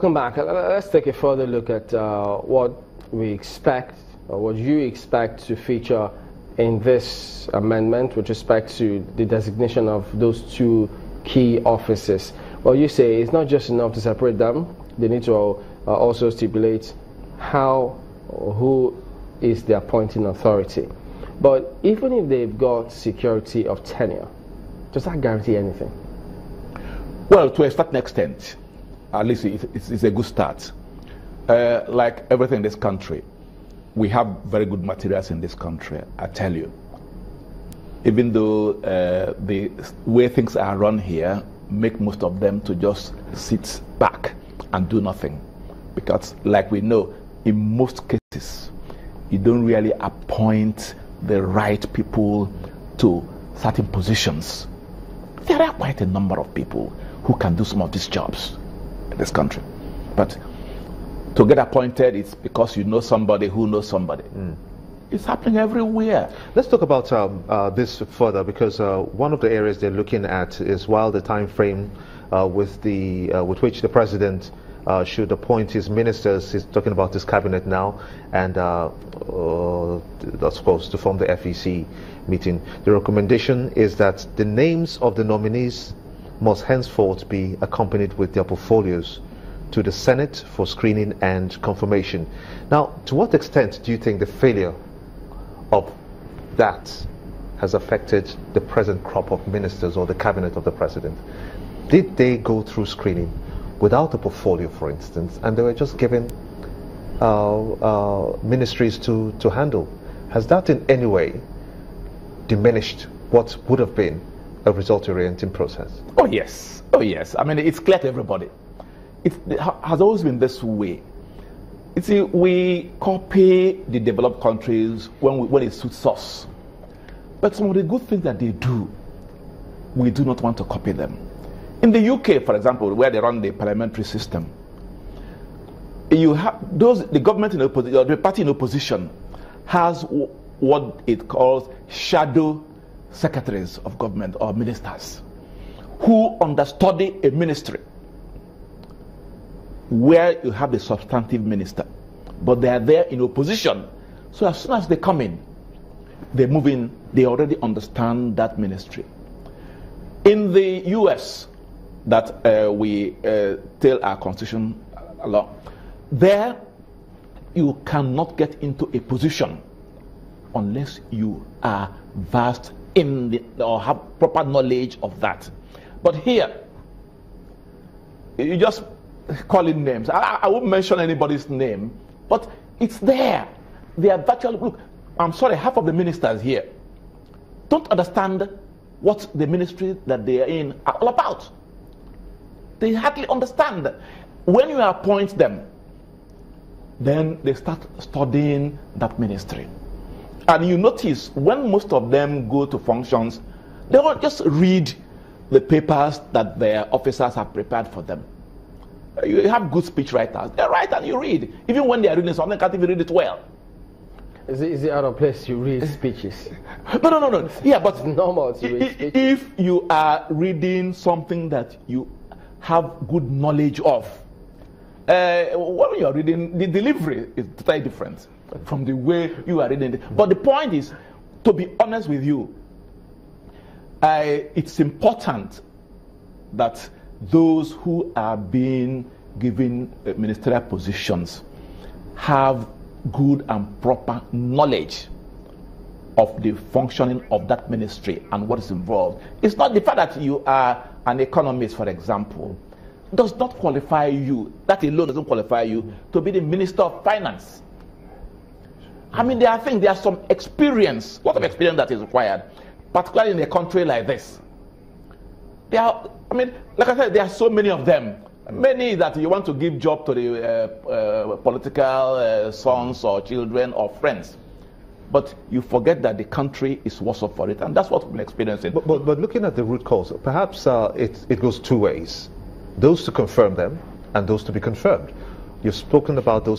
welcome back. Let's take a further look at what we expect, or what you expect to feature in this amendment with respect to the designation of those two key offices. Well, you say it's not just enough to separate them. They need to also stipulate how or who is the appointing authority. But even if they've got security of tenure, does that guarantee anything? Well, to a certain extent, at least it's a good start. Like everything in this country, we have very good materials in this country, I tell you. Even though the way things are run here make most of them to just sit back and do nothing. Because like we know, in most cases, you don't really appoint the right people to certain positions. There are quite a number of people who can do some of these jobs in this country. But to get appointed, it's because you know somebody who knows somebody. It's happening everywhere. Let's talk about this further, because one of the areas they're looking at is while the time frame with which the president should appoint his ministers, he's talking about his cabinet now, and that's supposed to form the FEC meeting. The recommendation is that the names of the nominees must henceforth be accompanied with their portfolios to the Senate for screening and confirmation. Now, to what extent do you think the failure of that has affected the present crop of ministers or the cabinet of the president? Did they go through screening without a portfolio, for instance, and they were just given ministries to handle? Has that in any way diminished what would have been a result-oriented process? Oh yes, oh yes. I mean, it's clear to everybody. It has always been this way. You see, we copy the developed countries when it suits us. But some of the good things that they do, we do not want to copy them. In the UK, for example, where they run the parliamentary system, you have the government in opposition, or the party in opposition, has what it calls shadow secretaries of government or ministers who understudy a ministry where you have the substantive minister, but they are there in opposition. So as soon as they come in, they move in, they already understand that ministry. In the US, that we tell our constitution along, there you cannot get into a position unless you are versed in or have proper knowledge of that. But here, you just call in names. I won't mention anybody's name, but it's there. They are virtually, look, I'm sorry, half of the ministers here don't understand what the ministry that they are in are all about. They hardly understand. When you appoint them, then they start studying that ministry. And you notice when most of them go to functions, they don't just read the papers that their officers have prepared for them. You have good speech writers. They write and you read. Even when they are reading something, they can't even read it well. Is it out of place to read speeches? No. Yeah, but it's normal to read speeches. If you are reading something that you have good knowledge of, when you are reading, the delivery is totally different from the way you are reading it. But the point is, to be honest with you, it's important that those who are being given ministerial positions have good and proper knowledge of the functioning of that ministry and what is involved. It's not the fact that you are an economist, for example, does not qualify you, that alone doesn't qualify you to be the Minister of Finance. I mean, there are some experience, a lot of experience that is required, particularly in a country like this. Like I said, there are so many of them. Many that you want to give job to the political sons or children or friends. But you forget that the country is worse off for it, and that's what we've been experiencing. But looking at the root cause, perhaps it goes two ways. Those to confirm them and those to be confirmed. You've spoken about those